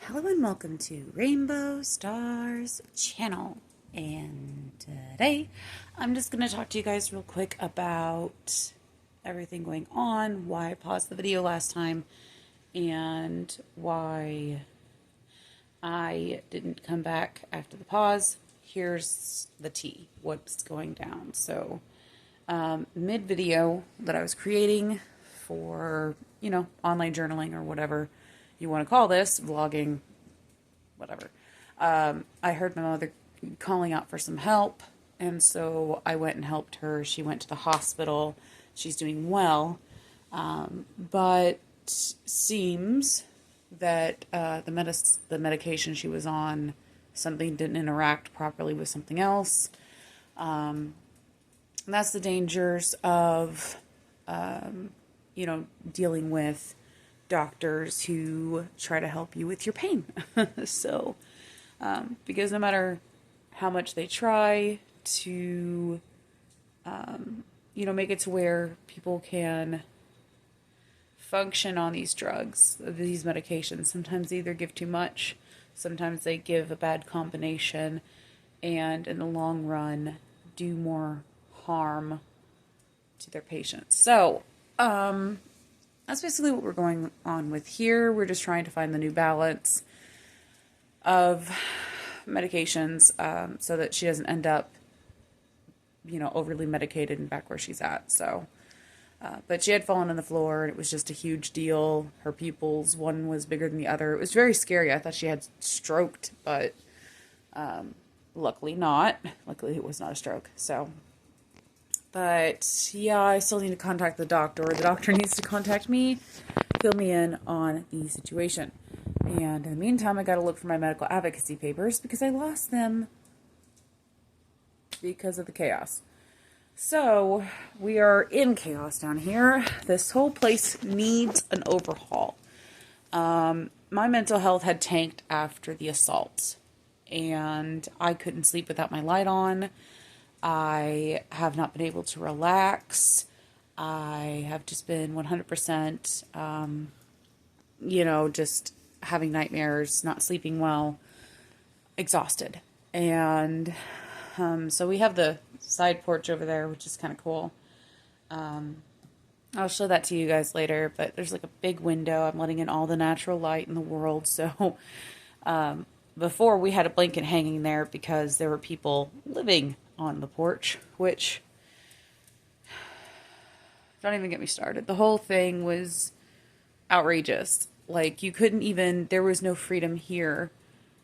Hello and welcome to Rainbow Stars channel. And today I'm just going to talk to you guys real quick about everything going on, why I paused the video last time, and why I didn't come back after the pause. Here's the tea, what's going down. So mid-video that I was creating for, online journaling or whatever you want to call this, vlogging, whatever. I heard my mother calling out for some help, and so I went and helped her. She went to the hospital. She's doing well, but seems that the medication she was on, something didn't interact properly with something else. And that's the dangers of, dealing with doctors who try to help you with your pain. So, because no matter how much they try to, make it to where people can function on these drugs, these medications, sometimes they either give too much, sometimes they give a bad combination, and in the long run, do more harm to their patients. So, that's basically what we're going on with here. We're just trying to find the new balance of medications so that she doesn't end up, overly medicated and back where she's at. So, but she had fallen on the floor and it was just a huge deal. Her pupils, one was bigger than the other. It was very scary. I thought she had stroked, but luckily not. Luckily it was not a stroke. So, but yeah, I still need to contact the doctor. The doctor needs to contact me, fill me in on the situation. And in the meantime, I got to look for my medical advocacy papers because I lost them because of the chaos. So we are in chaos down here. This whole place needs an overhaul. My mental health had tanked after the assault, and I couldn't sleep without my light on. I have not been able to relax. I have just been 100%, just having nightmares, not sleeping well, exhausted. And so we have the side porch over there, which is kind of cool. I'll show that to you guys later, but there's like a big window. I'm letting in all the natural light in the world. So before we had a blanket hanging there because there were people living on the porch, which, don't even get me started. The whole thing was outrageous. Like, you couldn't even, there was no freedom here.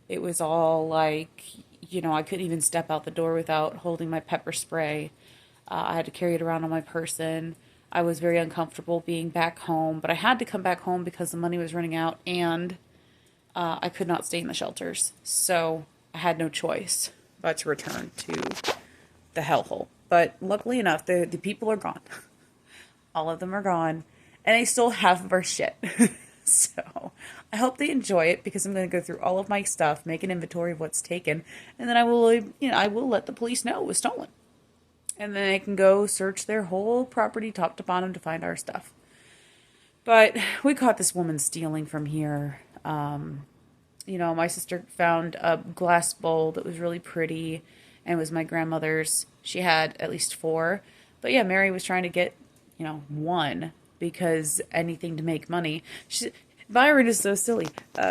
It was all like, I couldn't even step out the door without holding my pepper spray. I had to carry it around on my person. I was very uncomfortable being back home, but I had to come back home because the money was running out, and I could not stay in the shelters. So I had no choice but to return to the hellhole. But luckily enough, the people are gone. All of them are gone, and I still have our shit. So I hope they enjoy it because I'm going to go through all of my stuff, make an inventory of what's taken, and then I will let the police know it was stolen. And then they can go search their whole property top to bottom to find our stuff. But we caught this woman stealing from here. My sister found a glass bowl that was really pretty and it was my grandmother's. She had at least 4. But yeah, Mary was trying to get, 1 because anything to make money. Byron is so silly.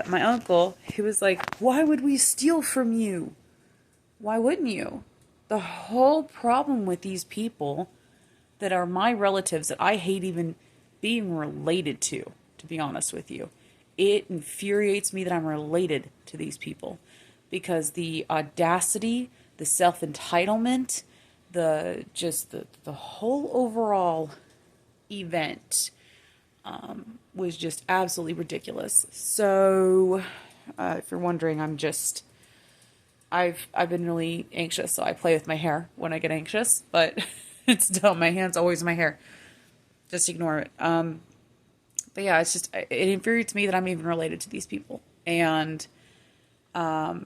My uncle, he was like, why would we steal from you? Why wouldn't you? The whole problem with these people that are my relatives that I hate even being related to be honest with you. It infuriates me that I'm related to these people because the audacity, the self-entitlement, the whole overall event was just absolutely ridiculous. So, if you're wondering, I've been really anxious, so I play with my hair when I get anxious, but it's dumb. My hand's always in my hair. Just ignore it. But yeah, it infuriates me that I'm even related to these people. And my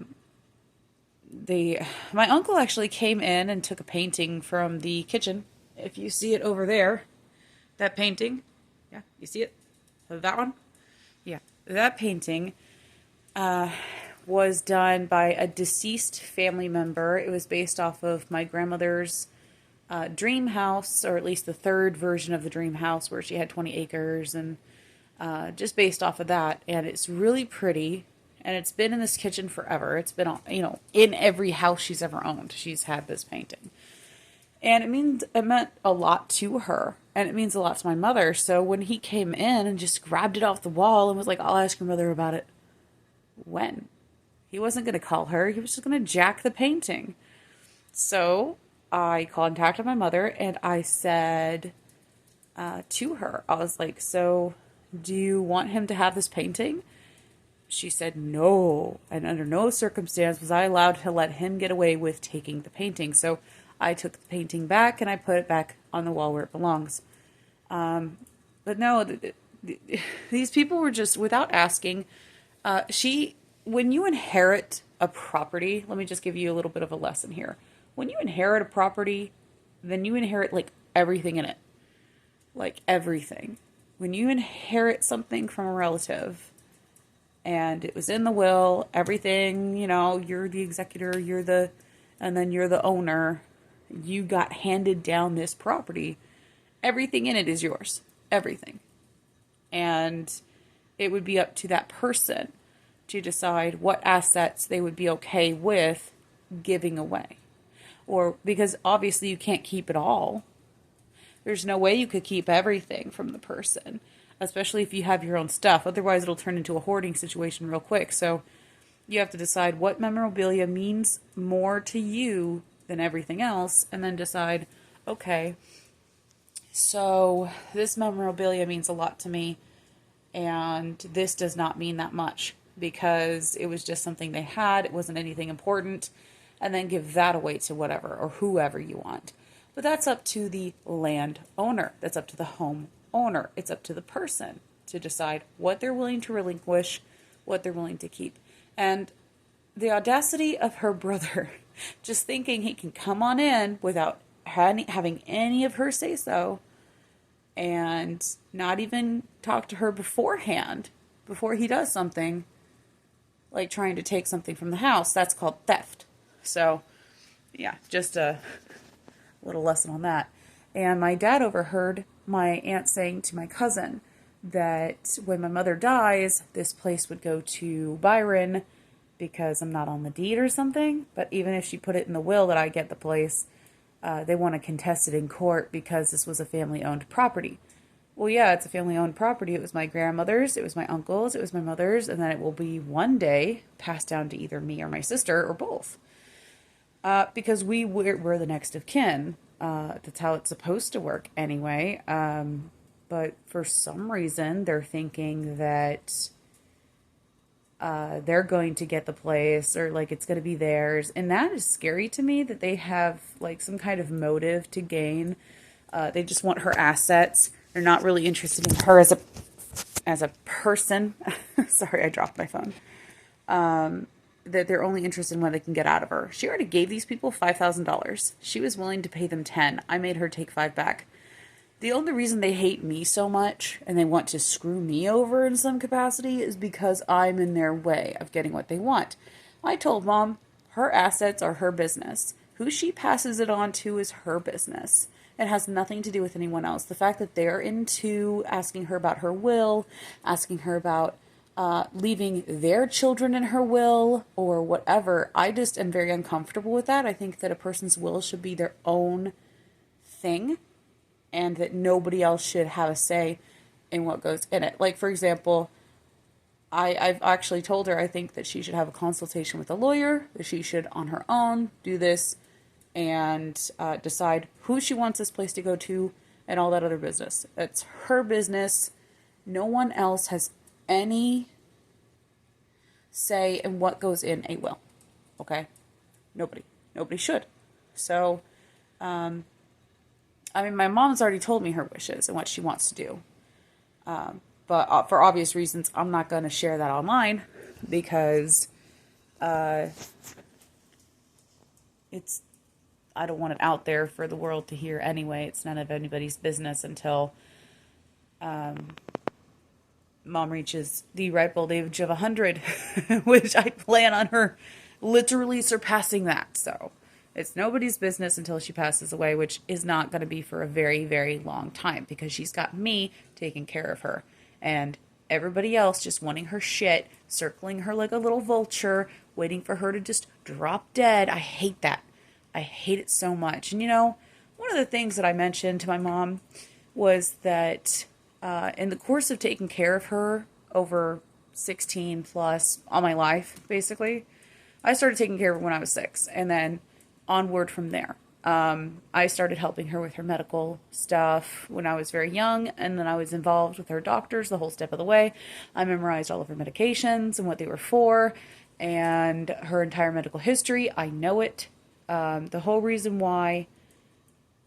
uncle actually came in and took a painting from the kitchen. If you see it over there, that painting, yeah, you see it? That one? Yeah, that painting was done by a deceased family member. It was based off of my grandmother's dream house, or at least the third version of the dream house, where she had 20 acres, and just based off of that. And it's really pretty, and it's been in this kitchen forever. It's been, in every house she's ever owned. She's had this painting. And it meant a lot to her, and it means a lot to my mother. So when he came in and just grabbed it off the wall and was like, "I'll ask your mother about it," when? He wasn't going to call her. He was just going to jack the painting. So I contacted my mother and I said to her, I was like, "So do you want him to have this painting?" She said no. And under no circumstance was I allowed to let him get away with taking the painting. So I took the painting back and I put it back on the wall where it belongs. But no, these people were just, without asking, when you inherit a property, let me just give you a little bit of a lesson here. When you inherit a property, then you inherit like everything in it. Like everything. When you inherit something from a relative and it was in the will, everything, you're the executor, and then you're the owner, you got handed down this property. Everything in it is yours. Everything. And it would be up to that person to decide what assets they would be okay with giving away. Or because obviously you can't keep it all. There's no way you could keep everything from the person, especially if you have your own stuff. Otherwise, it'll turn into a hoarding situation real quick. So you have to decide what memorabilia means more to you than everything else, and then decide, okay, so this memorabilia means a lot to me, and this does not mean that much because it was just something they had. It wasn't anything important. And then give that away to whatever or whoever you want. But that's up to the landowner. That's up to the home owner. It's up to the person to decide what they're willing to relinquish, what they're willing to keep. And the audacity of her brother, just thinking he can come on in without having any of her say so, and not even talk to her beforehand, before he does something, like trying to take something from the house, that's called theft. So, yeah, just a little lesson on that. And my dad overheard my aunt saying to my cousin that when my mother dies, this place would go to Byron because I'm not on the deed or something. But even if she put it in the will that I get the place, they want to contest it in court because this was a family-owned property. Well, yeah, it's a family-owned property. It was my grandmother's, it was my uncle's, it was my mother's, and then it will be one day passed down to either me or my sister or both. Because we're the next of kin. That's how it's supposed to work anyway. But for some reason, they're thinking that they're going to get the place, or like it's going to be theirs. And that is scary to me, that they have like some kind of motive to gain. They just want her assets. They're not really interested in her as a person. Sorry, I dropped my phone. That they're only interested in what they can get out of her. She already gave these people $5,000. She was willing to pay them 10. I made her take 5 back. The only reason they hate me so much and they want to screw me over in some capacity is because I'm in their way of getting what they want. I told Mom her assets are her business. Who she passes it on to is her business. It has nothing to do with anyone else. The fact that they're into asking her about her will, asking her about leaving their children in her will or whatever, I just am very uncomfortable with that. I think that a person's will should be their own thing and that nobody else should have a say in what goes in it. Like, for example, I've actually told her I think that she should have a consultation with a lawyer, that she should on her own do this and decide who she wants this place to go to and all that other business. It's her business. No one else has any say in what goes in a will. Okay? Nobody should. So, my mom's already told me her wishes and what she wants to do. But for obvious reasons, I'm not going to share that online because I don't want it out there for the world to hear anyway. It's none of anybody's business until Mom reaches the ripe old age of 100, which I plan on her literally surpassing that. So it's nobody's business until she passes away, which is not going to be for a very, very long time because she's got me taking care of her. And everybody else just wanting her shit, circling her like a little vulture, waiting for her to just drop dead. I hate that. I hate it so much. And one of the things that I mentioned to my mom was that in the course of taking care of her over 16 plus all my life, basically, I started taking care of her when I was 6, and then onward from there. I started helping her with her medical stuff when I was very young, and then I was involved with her doctors the whole step of the way. I memorized all of her medications and what they were for, and her entire medical history. I know it. The whole reason why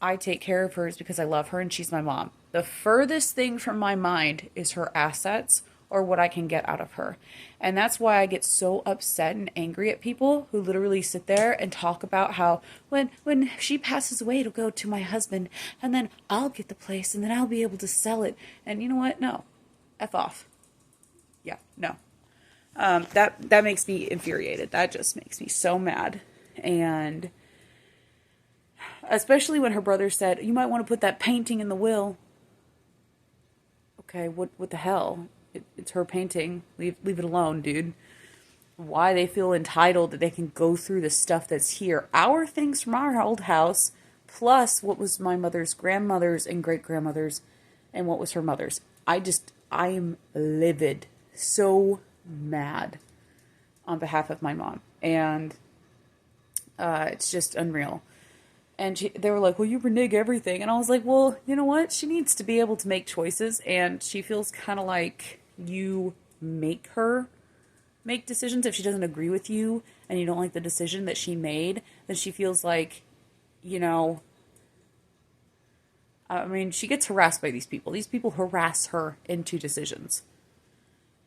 I take care of her is because I love her and she's my mom. The furthest thing from my mind is her assets or what I can get out of her. And that's why I get so upset and angry at people who literally sit there and talk about how when she passes away, it'll go to my husband and then I'll get the place and then I'll be able to sell it. And you know what? No. F off. Yeah, no. That makes me infuriated. That just makes me so mad. And especially when her brother said, you might want to put that painting in the will. Okay, what the hell? It's her painting. Leave it alone, dude. Why they feel entitled that they can go through the stuff that's here. Our things from our old house, plus what was my mother's grandmother's and great-grandmother's, and what was her mother's. I am livid. So mad on behalf of my mom. And it's just unreal. And they were like, well, you renege everything. And I was like, well, you know what? She needs to be able to make choices. And she feels kind of like you make her make decisions. If she doesn't agree with you and you don't like the decision that she made, then she feels like, I mean, she gets harassed by these people. These people harass her into decisions.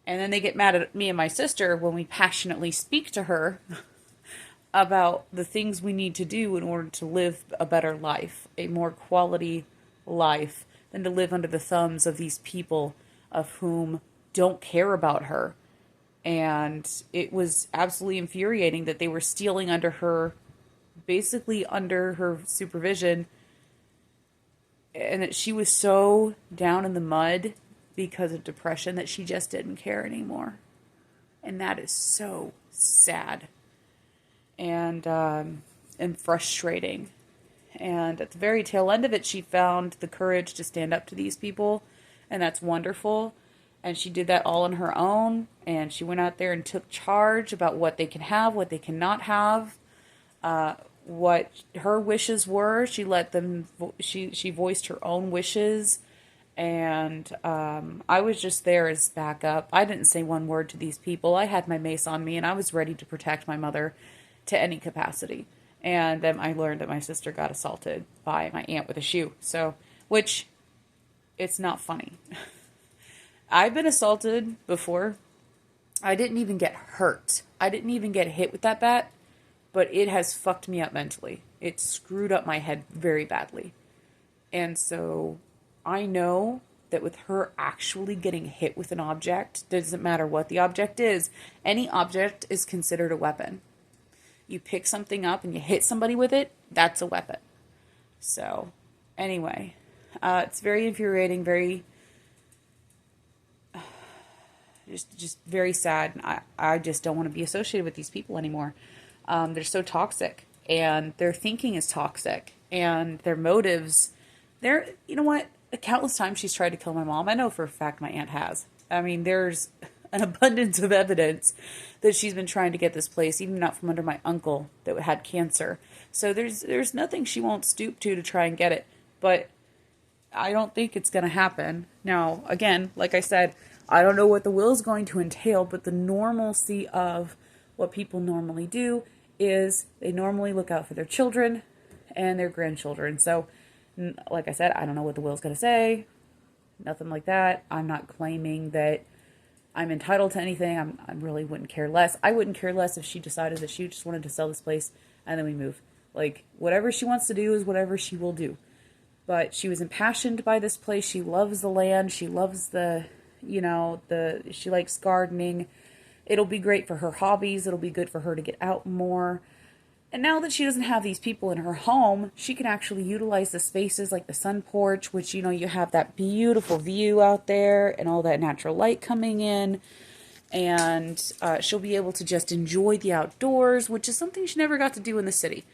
And then they get mad at me and my sister when we passionately speak to her about the things we need to do in order to live a better life, a more quality life, than to live under the thumbs of these people of whom don't care about her. And it was absolutely infuriating that they were stealing basically under her supervision, and that she was so down in the mud because of depression that she just didn't care anymore. And that is so sad. And frustrating. And at the very tail end of it, she found the courage to stand up to these people, and that's wonderful. And she did that all on her own, and she went out there and took charge about what they can have, what they cannot have, what her wishes were. She let them, she voiced her own wishes, and I was just there as backup. I didn't say one word to these people. I had my mace on me, and I was ready to protect my mother to any capacity. And then I learned that my sister got assaulted by my aunt with a shoe. So, which, it's not funny. I've been assaulted before. I didn't even get hurt. I didn't even get hit with that bat, but it has fucked me up mentally. It screwed up my head very badly. And so I know that with her actually getting hit with an object, doesn't matter what the object is, any object is considered a weapon. You pick something up and you hit somebody with it, that's a weapon. So, anyway, it's very infuriating, very, just very sad. I just don't want to be associated with these people anymore. They're so toxic, and their thinking is toxic, and their motives, you know what? Countless times she's tried to kill my mom. I know for a fact my aunt has. I mean, there's an abundance of evidence that she's been trying to get this place, even not from under my uncle that had cancer. So there's nothing she won't stoop to try and get it. But I don't think it's going to happen. Now, again, like I said, I don't know what the will is going to entail, but the normalcy of what people normally do is they normally look out for their children and their grandchildren. So, like I said, I don't know what the will is going to say. Nothing like that. I'm not claiming that I'm entitled to anything. I really wouldn't care less. I wouldn't care less if she decided that she just wanted to sell this place and then we move. Like, whatever she wants to do is whatever she will do. But she was impassioned by this place. She loves the land. She loves the She likes gardening. It'll be great for her hobbies. It'll be good for her to get out more. And now that she doesn't have these people in her home, she can actually utilize the spaces like the sun porch, which, you have that beautiful view out there and all that natural light coming in. And she'll be able to just enjoy the outdoors, which is something she never got to do in the city.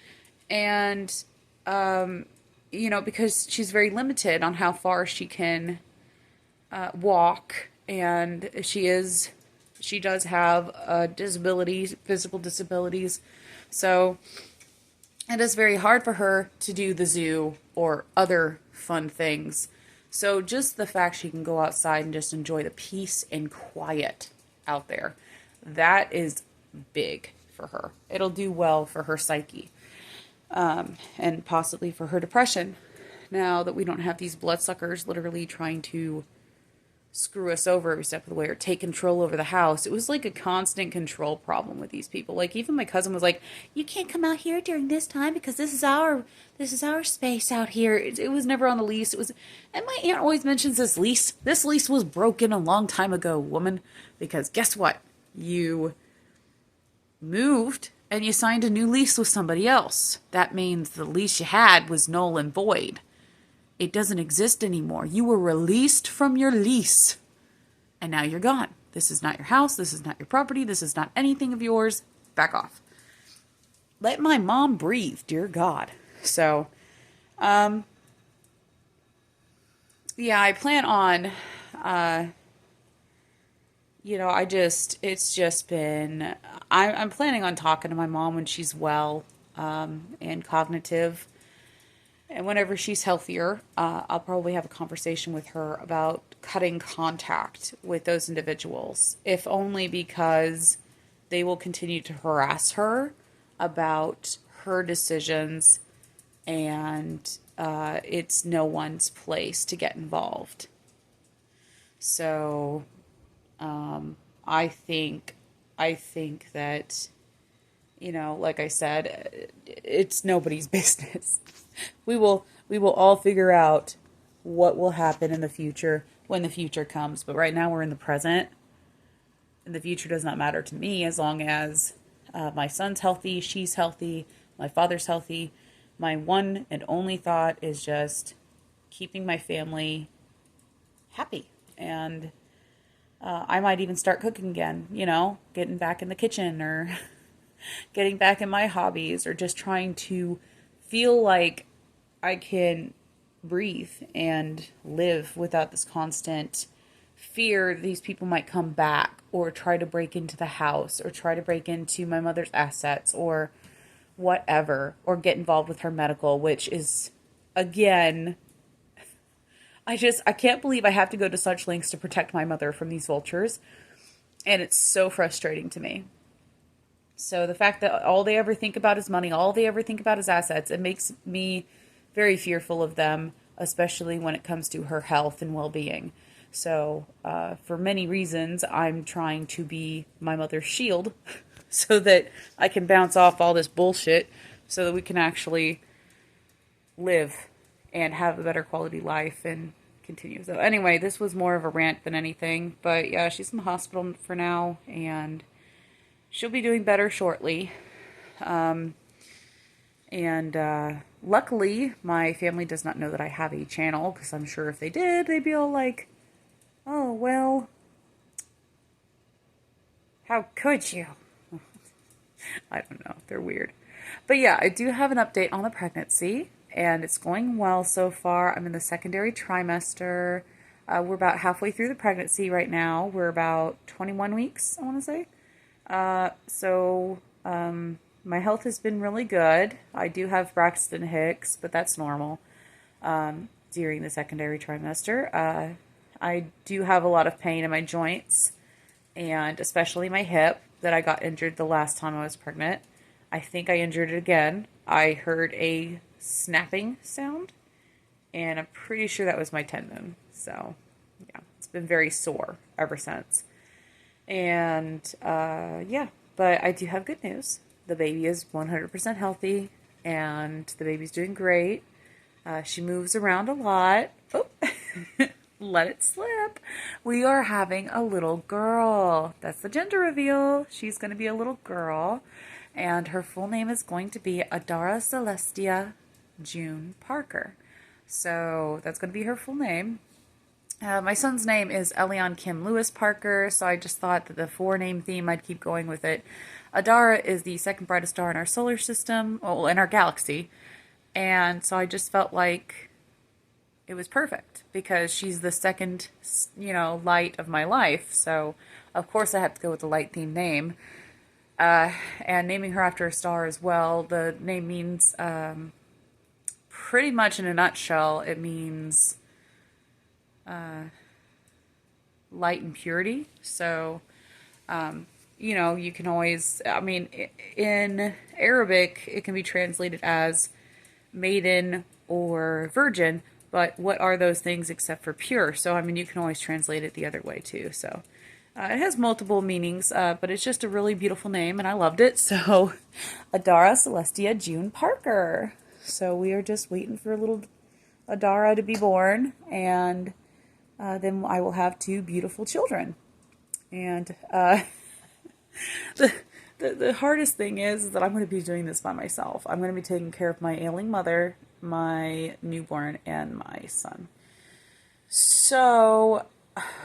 And, because she's very limited on how far she can walk, and she does have disabilities, physical disabilities. So it is very hard for her to do the zoo or other fun things. So just the fact she can go outside and just enjoy the peace and quiet out there, that is big for her. It'll do well for her psyche, and possibly for her depression. Now that we don't have these bloodsuckers literally trying to screw us over every step of the way or take control over the house. It was like a constant control problem with these people. Like, even my cousin was like, "You can't come out here during this time because this is our space out here." It was never on the lease. And my aunt always mentions this lease. This lease was broken a long time ago, woman, because guess what? You moved and you signed a new lease with somebody else. That means the lease you had was null and void. It doesn't exist anymore. You were released from your lease, and now you're gone. This is not your house. This is not your property. This is not anything of yours. Back off. Let my mom breathe, dear God. So, yeah, I plan on, it's just been, I'm planning on talking to my mom when she's well, and cognitive. And whenever she's healthier, I'll probably have a conversation with her about cutting contact with those individuals, if only because they will continue to harass her about her decisions, and it's no one's place to get involved. So, I think that, like I said, it's nobody's business. We will all figure out what will happen in the future when the future comes. But right now we're in the present, and the future does not matter to me as long as my son's healthy, she's healthy, my father's healthy. My one and only thought is just keeping my family happy. And I might even start cooking again, getting back in the kitchen, or getting back in my hobbies, or just trying to feel like I can breathe and live without this constant fear these people might come back or try to break into the house or try to break into my mother's assets or whatever, or get involved with her medical, which is, again, I can't believe I have to go to such lengths to protect my mother from these vultures. And it's so frustrating to me. So the fact that all they ever think about is money, all they ever think about is assets, it makes me very fearful of them, especially when it comes to her health and well-being. So for many reasons, I'm trying to be my mother's shield so that I can bounce off all this bullshit so that we can actually live and have a better quality life and continue. So anyway, this was more of a rant than anything. But yeah, she's in the hospital for now, and she'll be doing better shortly. Luckily, my family does not know that I have a channel, because I'm sure if they did, they'd be all like, "Oh, well, how could you?" I don't know. They're weird. But yeah, I do have an update on the pregnancy, and it's going well so far. I'm in the secondary trimester. We're about halfway through the pregnancy right now. We're about 21 weeks, I want to say. My health has been really good. I do have Braxton Hicks, but that's normal during the secondary trimester. I do have a lot of pain in my joints, and especially my hip that I got injured the last time I was pregnant. I think I injured it again. I heard a snapping sound, and I'm pretty sure that was my tendon. So, yeah, it's been very sore ever since. And, yeah, but I do have good news. The baby is 100% healthy, and the baby's doing great. She moves around a lot. Oh, let it slip. We are having a little girl. That's the gender reveal. She's going to be a little girl, and her full name is going to be Adara Celestia June Parker. So that's going to be her full name. My son's name is Elion Kim Lewis Parker, so I just thought that the four-name theme, I'd keep going with it. Adara is the second brightest star in our solar system, well, in our galaxy, and so I just felt like it was perfect because she's the second, light of my life. So, of course, I have to go with the light theme name. And naming her after a star as well. The name means, pretty much in a nutshell, it means light and purity. So, you can always, in Arabic, it can be translated as maiden or virgin. But what are those things except for pure? So, you can always translate it the other way too. So, it has multiple meanings, but it's just a really beautiful name, and I loved it. So, Adara Celestia June Parker. So, we are just waiting for little Adara to be born, and then I will have two beautiful children. And the hardest thing is that I'm going to be doing this by myself. I'm going to be taking care of my ailing mother, my newborn, and my son. So,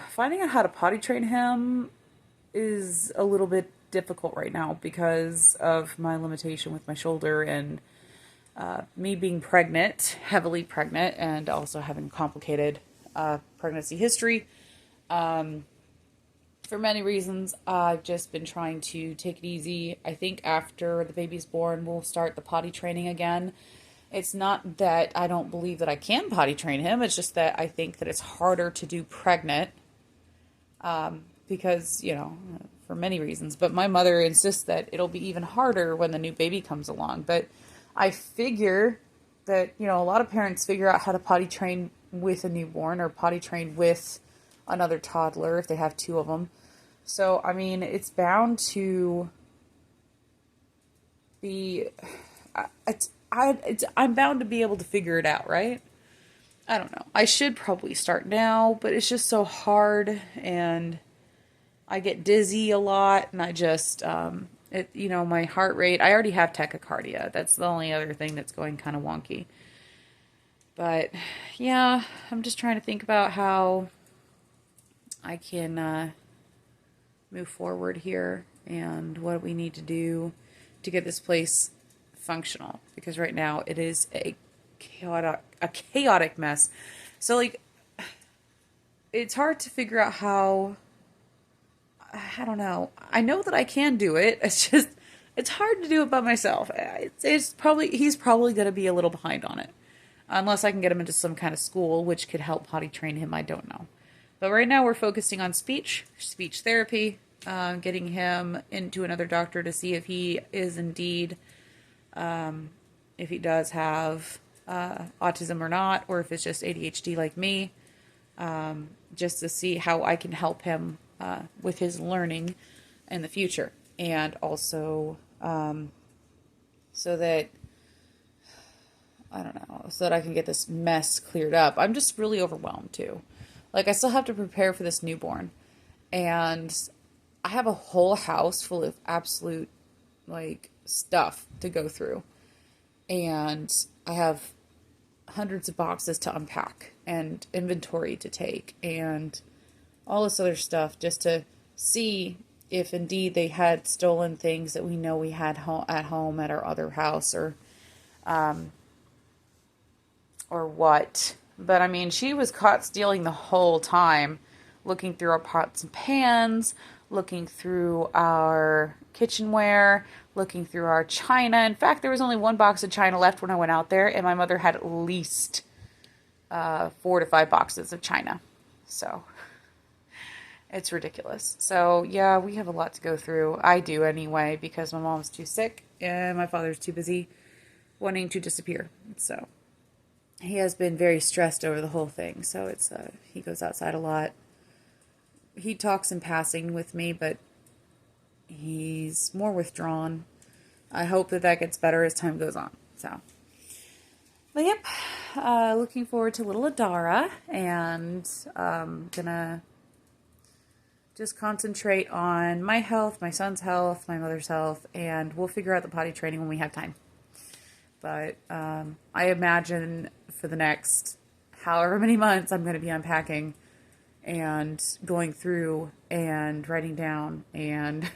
finding out how to potty train him is a little bit difficult right now because of my limitation with my shoulder and me being pregnant, heavily pregnant, and also having complicated pregnancy history. For many reasons, I've just been trying to take it easy. I think after the baby's born, we'll start the potty training again. It's not that I don't believe that I can potty train him. It's just that I think that it's harder to do pregnant because, for many reasons. But my mother insists that it'll be even harder when the new baby comes along. But I figure that, a lot of parents figure out how to potty train with a newborn or potty train with another toddler if they have two of them. So, it's bound to be... I'm bound to be able to figure it out, right? I don't know. I should probably start now, but it's just so hard, and I get dizzy a lot, and I just, my heart rate, I already have tachycardia. That's the only other thing that's going kind of wonky. But, yeah, I'm just trying to think about how I can move forward here and what we need to do to get this place functional, because right now it is a chaotic mess. So it's hard to figure out how. I don't know. I know that I can do it. It's hard to do it by myself. He's probably going to be a little behind on it, unless I can get him into some kind of school which could help potty train him. I don't know. But right now we're focusing on speech therapy, getting him into another doctor to see if he is indeed. If he does have autism or not, or if it's just ADHD like me, just to see how I can help him with his learning in the future. And also so that, so that I can get this mess cleared up. I'm just really overwhelmed too. I still have to prepare for this newborn. And I have a whole house full of absolute, stuff to go through, and I have hundreds of boxes to unpack and inventory to take and all this other stuff just to see if indeed they had stolen things that we know we had at home at our other house or what. But she was caught stealing the whole time, looking through our pots and pans, looking through our kitchenware, looking through our china. In fact, there was only one box of china left when I went out there, and my mother had at least 4 to 5 boxes of china. So, it's ridiculous. So, yeah, we have a lot to go through. I do anyway, because my mom's too sick, and my father's too busy wanting to disappear. So, he has been very stressed over the whole thing. So, it's he goes outside a lot. He talks in passing with me, but he's more withdrawn. I hope that gets better as time goes on. So, but yep, looking forward to little Adara, and gonna just concentrate on my health, my son's health, my mother's health, and we'll figure out the potty training when we have time. But I imagine for the next however many months I'm going to be unpacking and going through and writing down and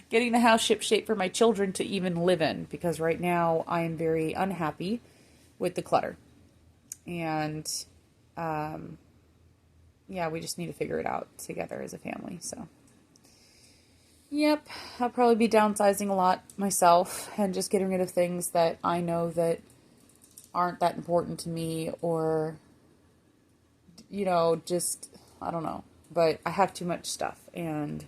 getting the house shipshape for my children to even live in, because right now I am very unhappy with the clutter. And yeah, we just need to figure it out together as a family. So, yep, I'll probably be downsizing a lot myself and just getting rid of things that I know that aren't that important to me, or, just, I don't know. But I have too much stuff, and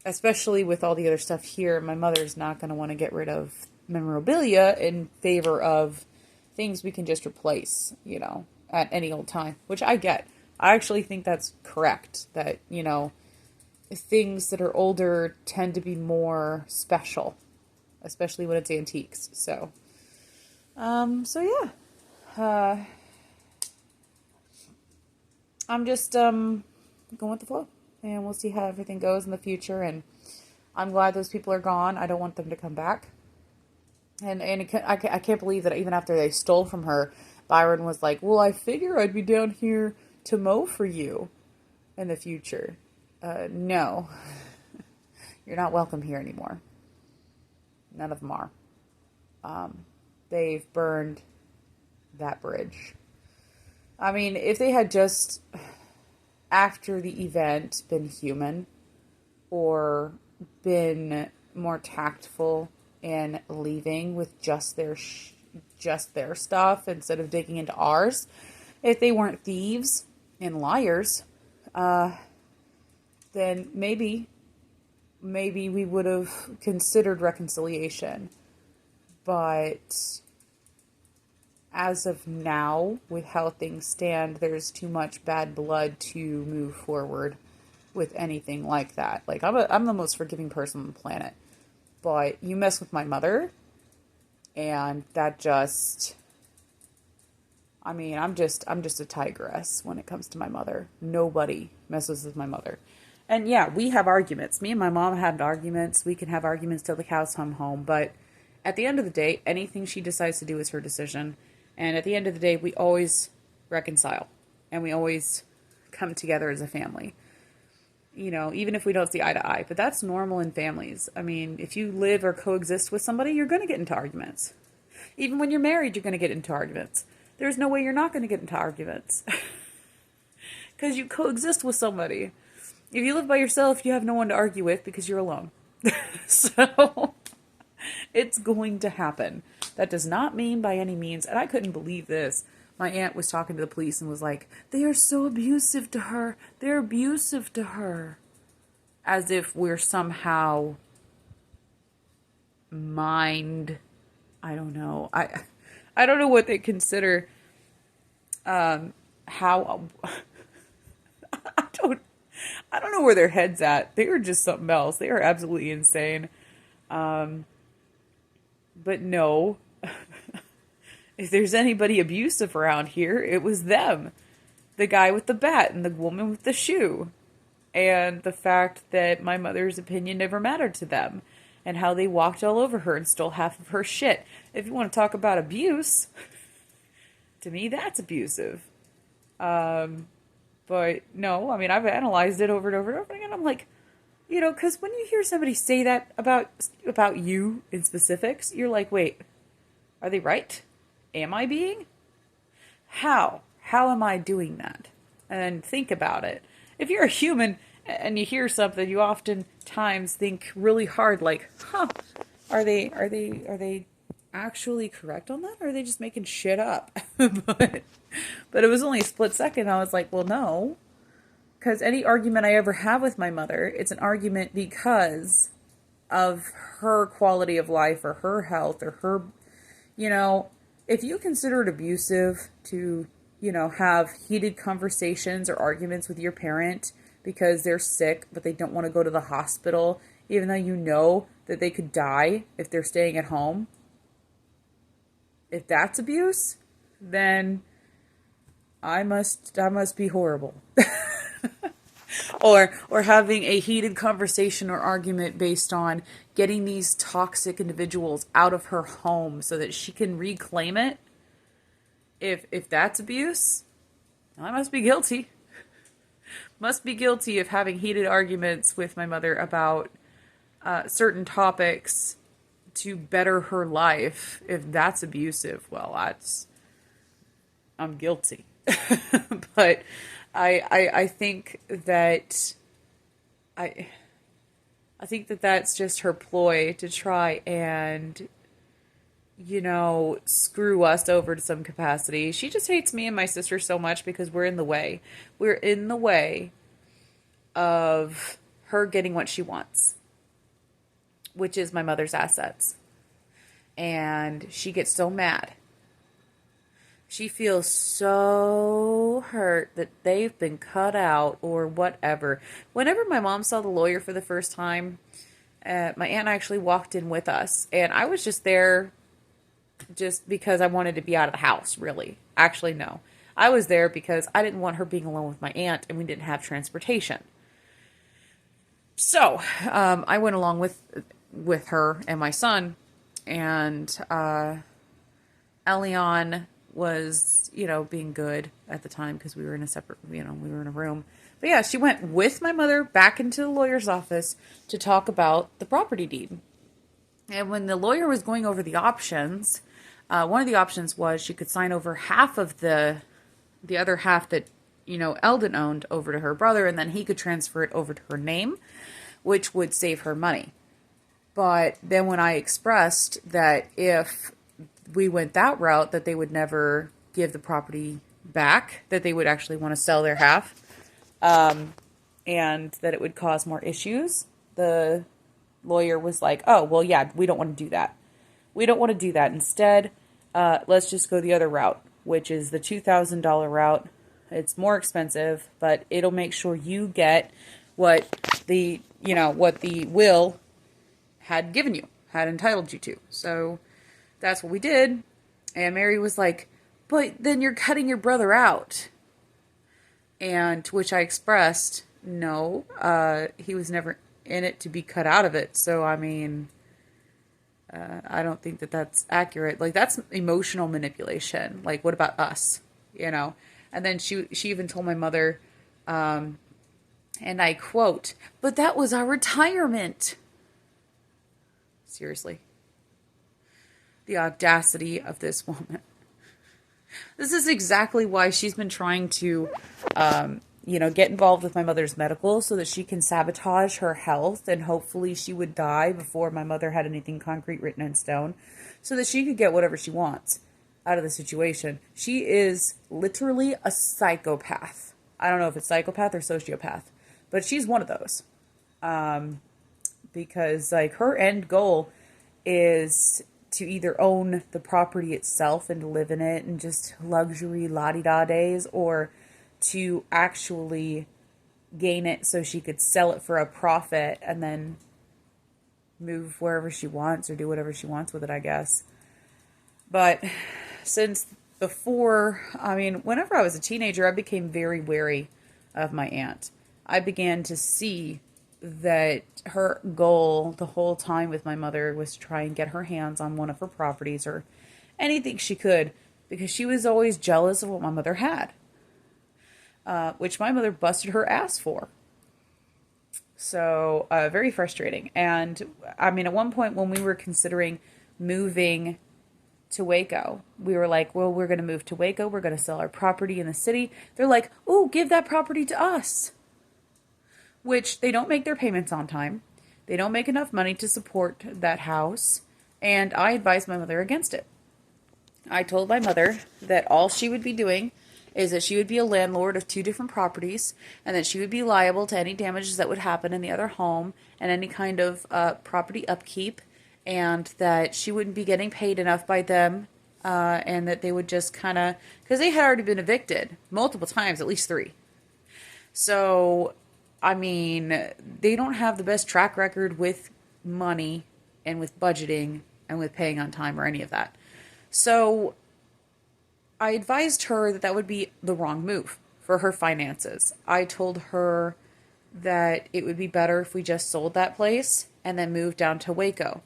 especially with all the other stuff here, my mother's not going to want to get rid of memorabilia in favor of things we can just replace, at any old time, which I get. I actually think that's correct, that, things that are older tend to be more special, especially when it's antiques. So yeah. I'm just going with the flow, and we'll see how everything goes in the future, and I'm glad those people are gone. I don't want them to come back. And I can't believe that even after they stole from her, Byron was like, well, I figure I'd be down here to mow for you in the future. No. You're not welcome here anymore. None of them are. They've burned that bridge. I mean, if they had just, after the event, been human, or been more tactful in leaving with just their stuff instead of digging into ours, if they weren't thieves and liars, then maybe we would have considered reconciliation. But as of now, with how things stand, there's too much bad blood to move forward with anything like that. Like, I'm the most forgiving person on the planet, but you mess with my mother, and that just, I mean, I'm just a tigress when it comes to my mother. Nobody messes with my mother. And yeah, we have arguments. Me and my mom have arguments. We can have arguments till the cows come home. But at the end of the day, anything she decides to do is her decision. And at the end of the day, we always reconcile. And we always come together as a family. Even if we don't see eye to eye. But that's normal in families. I mean, if you live or coexist with somebody, you're going to get into arguments. Even when you're married, you're going to get into arguments. There's no way you're not going to get into arguments. Because you coexist with somebody. If you live by yourself, you have no one to argue with because you're alone. So, it's going to happen. That does not mean by any means, and I couldn't believe this. My aunt was talking to the police and was like, they are so abusive to her. They're abusive to her. As if we're somehow I don't know. I don't know what they consider, how, I don't know where their head's at. They are just something else. They are absolutely insane. But no, if there's anybody abusive around here, it was them. The guy with the bat and the woman with the shoe. And the fact that my mother's opinion never mattered to them. And how they walked all over her and stole half of her shit. If you want to talk about abuse, to me that's abusive. But no, I mean, I've analyzed it over and over and over again. I'm like, because when you hear somebody say that about you in specifics, you're like, wait, are they right? Am I being? How? How am I doing that? And think about it. If you're a human and you hear something, you oftentimes think really hard, like, are they actually correct on that, or are they just making shit up? But it was only a split second. I was like, well, no. Because any argument I ever have with my mother, it's an argument because of her quality of life or her health or her, if you consider it abusive to, have heated conversations or arguments with your parent because they're sick, but they don't want to go to the hospital, even though you know that they could die if they're staying at home. If that's abuse, then I must be horrible. Or having a heated conversation or argument based on getting these toxic individuals out of her home so that she can reclaim it. If that's abuse, I must be guilty. Must be guilty of having heated arguments with my mother about certain topics to better her life. If that's abusive, well, I'm guilty. But I think that I I think that that's just her ploy to try and, screw us over to some capacity. She just hates me and my sister so much because we're in the way. We're in the way of her getting what she wants, which is my mother's assets. And she gets so mad. She feels so hurt that they've been cut out or whatever. Whenever my mom saw the lawyer for the first time, my aunt actually walked in with us. And I was just there just because I wanted to be out of the house, really. Actually, no. I was there because I didn't want her being alone with my aunt and we didn't have transportation. So I went along with her and my son, and Elion was, being good at the time because we were in a separate, we were in a room. But yeah, she went with my mother back into the lawyer's office to talk about the property deed. And when the lawyer was going over the options, one of the options was she could sign over half of the other half that, Eldon owned over to her brother, and then he could transfer it over to her name, which would save her money. But then when I expressed that if we went that route, that they would never give the property back, that they would actually want to sell their half, and that it would cause more issues, the lawyer was like, oh, well, yeah, we don't want to do that. We don't want to do that. Instead, let's just go the other route, which is the $2,000 route. It's more expensive, but it'll make sure you get what what the will had given you, had entitled you to. So that's what we did. And Mary was like, but then you're cutting your brother out. And to which I expressed, no, he was never in it to be cut out of it. So, I mean, I don't think that that's accurate. Like, that's emotional manipulation. Like, what about us? And then she even told my mother, and I quote, but that was our retirement. Seriously. The audacity of this woman. This is exactly why she's been trying to, get involved with my mother's medical so that she can sabotage her health, and hopefully she would die before my mother had anything concrete written in stone so that she could get whatever she wants out of the situation. She is literally a psychopath. I don't know if it's psychopath or sociopath, but she's one of those. Because like her end goal is to either own the property itself and to live in it and just luxury la-di-da days, or to actually gain it so she could sell it for a profit and then move wherever she wants or do whatever she wants with it, I guess. But since whenever I was a teenager, I became very wary of my aunt. I began to see that her goal the whole time with my mother was to try and get her hands on one of her properties or anything she could, because she was always jealous of what my mother had, which my mother busted her ass for. So very frustrating. And I mean, at one point when we were considering moving to Waco, we were like, well, we're going to move to Waco. We're going to sell our property in the city. They're like, oh, give that property to us. Which they don't make their payments on time. They don't make enough money to support that house. And I advised my mother against it. I told my mother that all she would be doing is that she would be a landlord of 2 different properties, and that she would be liable to any damages that would happen in the other home and any kind of property upkeep, and that she wouldn't be getting paid enough by them, and that they would just kind of, because they had already been evicted multiple times, at least 3. So I mean, they don't have the best track record with money and with budgeting and with paying on time or any of that. So I advised her that that would be the wrong move for her finances. I told her that it would be better if we just sold that place and then moved down to Waco.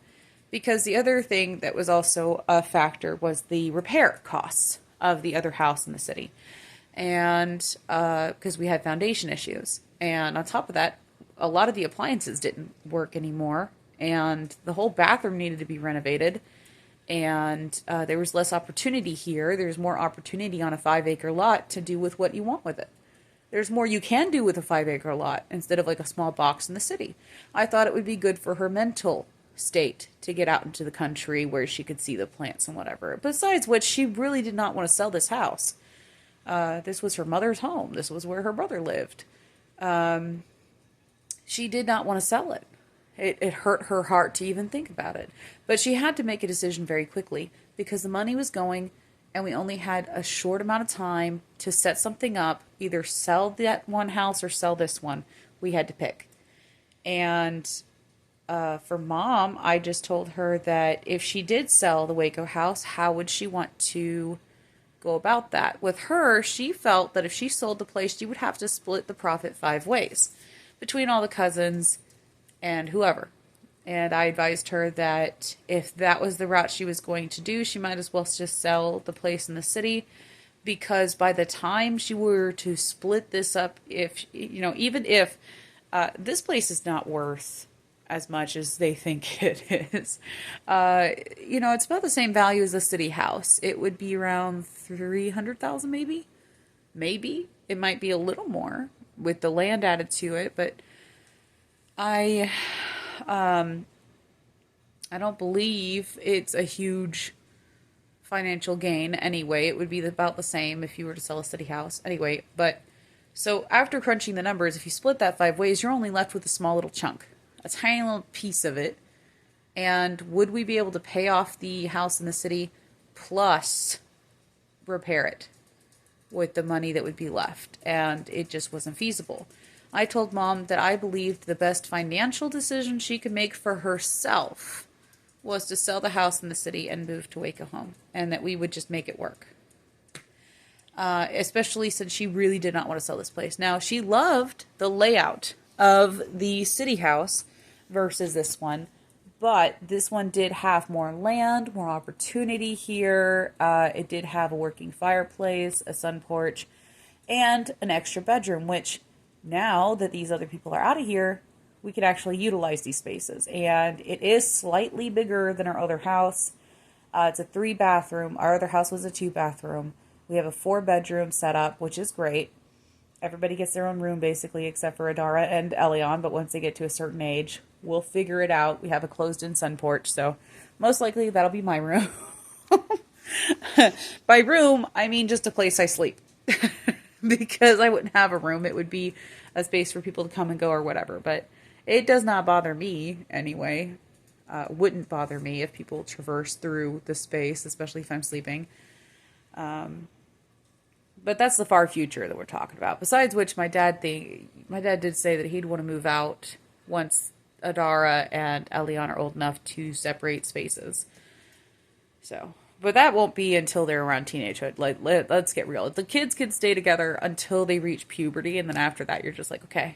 Because the other thing that was also a factor was the repair costs of the other house in the city. And because we had foundation issues. And on top of that, a lot of the appliances didn't work anymore. And the whole bathroom needed to be renovated. And there was less opportunity here. There's more opportunity on a 5 acre lot to do with what you want with it. There's more you can do with a 5 acre lot instead of like a small box in the city. I thought it would be good for her mental state to get out into the country where she could see the plants and whatever. Besides which, she really did not want to sell this house. This was her mother's home. This was where her brother lived. She did not want to sell it. It hurt her heart to even think about it. But she had to make a decision very quickly because the money was going and we only had a short amount of time to set something up, either sell that one house or sell this one. We had to pick. And for Mom, I just told her that if she did sell the Waco house, how would she want to go about that? With her, she felt that if she sold the place, she would have to split the profit 5 ways between all the cousins and whoever. And I advised her that if that was the route she was going to do, she might as well just sell the place in the city, because by the time she were to split this up, if, you know, even if this place is not worth as much as they think it is, you know, it's about the same value as the city house. It would be around 300,000 maybe. It might be a little more with the land added to it, but I don't believe it's a huge financial gain anyway. It would be about the same if you were to sell a city house anyway. But so after crunching the numbers, if you split that 5 ways, you're only left with a small little chunk, a tiny little piece of it. And would we be able to pay off the house in the city plus repair it with the money that would be left? And it just wasn't feasible. I told Mom that I believed the best financial decision she could make for herself was to sell the house in the city and move to Waco home, and that we would just make it work. Especially since she really did not want to sell this place. Now, she loved the layout of the city house versus this one, but this one did have more land, more opportunity here. It did have a working fireplace, a sun porch, and an extra bedroom, which now that these other people are out of here, we could actually utilize these spaces. And it is slightly bigger than our other house. It's a 3 bathroom. Our other house was a 2 bathroom. We have a 4 bedroom setup, which is great. Everybody gets their own room basically, except for Adara and Elion. But once they get to a certain age, we'll figure it out. We have a closed-in sun porch, so most likely that'll be my room. By room, I mean just a place I sleep. Because I wouldn't have a room. It would be a space for people to come and go or whatever. But it does not bother me anyway. Wouldn't bother me if people traverse through the space, especially if I'm sleeping. But that's the far future that we're talking about. Besides which, my dad did say that he'd want to move out once Adara and Elion are old enough to separate spaces. So... But that won't be until they're around teenagehood. Like, let's get real. The kids can stay together until they reach puberty, and then after that, you're just like, okay,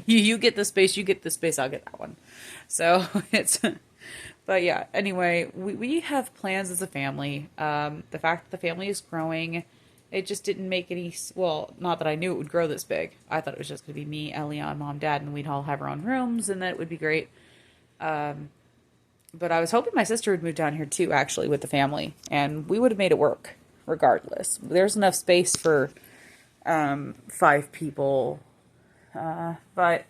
you get this space, you get this space, I'll get that one. So it's, but yeah. Anyway, we have plans as a family. The fact that the family is growing, it just didn't make any. Well, not that I knew it would grow this big. I thought it was just going to be me, Elion, Mom, Dad, and we'd all have our own rooms, and that it would be great. But I was hoping my sister would move down here too, actually, with the family. And we would have made it work, regardless. There's enough space for 5 people. But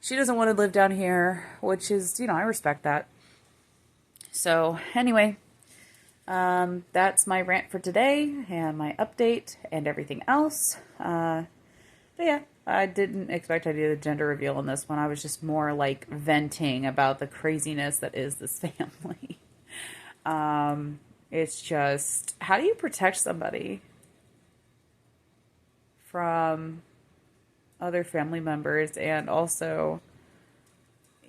she doesn't want to live down here, which is, you know, I respect that. So, anyway, that's my rant for today, and my update, and everything else. But yeah. I didn't expect I did a gender reveal in this one. I was just more like venting about the craziness that is this family. It's just, how do you protect somebody from other family members? And also,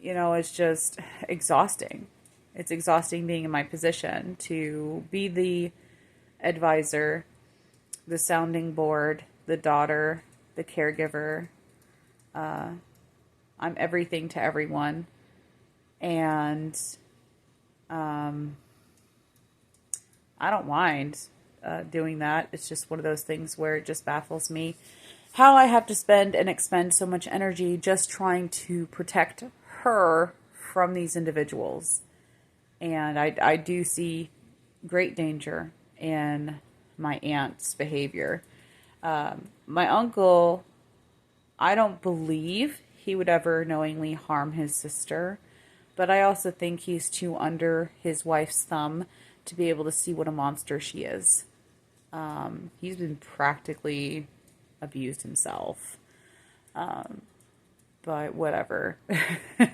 you know, it's just exhausting. It's exhausting being in my position to be the advisor, the sounding board, the daughter, the caregiver. I'm everything to everyone. And I don't mind doing that. It's just one of those things where it just baffles me how I have to spend and expend so much energy just trying to protect her from these individuals. And I do see great danger in my aunt's behavior. My uncle, I don't believe he would ever knowingly harm his sister, but I also think he's too under his wife's thumb to be able to see what a monster she is. He's been practically abused himself. But whatever.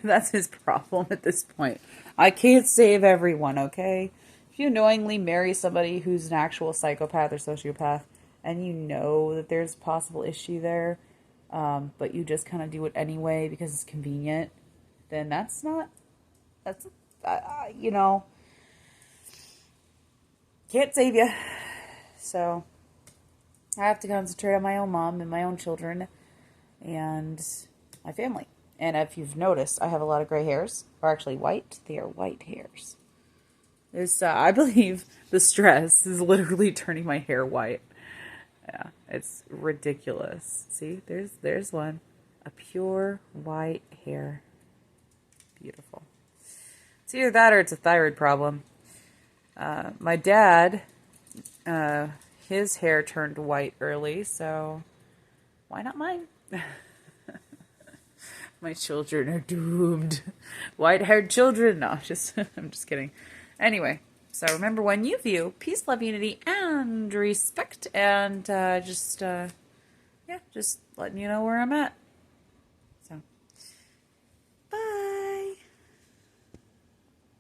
That's his problem at this point. I can't save everyone, okay? If you knowingly marry somebody who's an actual psychopath or sociopath, and you know that there's a possible issue there, but you just kind of do it anyway because it's convenient, then that's, you know, can't save you. So, I have to concentrate on my own mom and my own children and my family. And if you've noticed, I have a lot of gray hairs, or actually white. They are white hairs. It's, I believe the stress is literally turning my hair white. Yeah, it's ridiculous. See, there's one. A pure white hair. Beautiful. It's either that or it's a thyroid problem. My dad, his hair turned white early, so why not mine? My children are doomed. White-haired children. No, I'm just kidding. Anyway, so remember, when you view, peace, love, unity, and respect, and just letting you know where I'm at.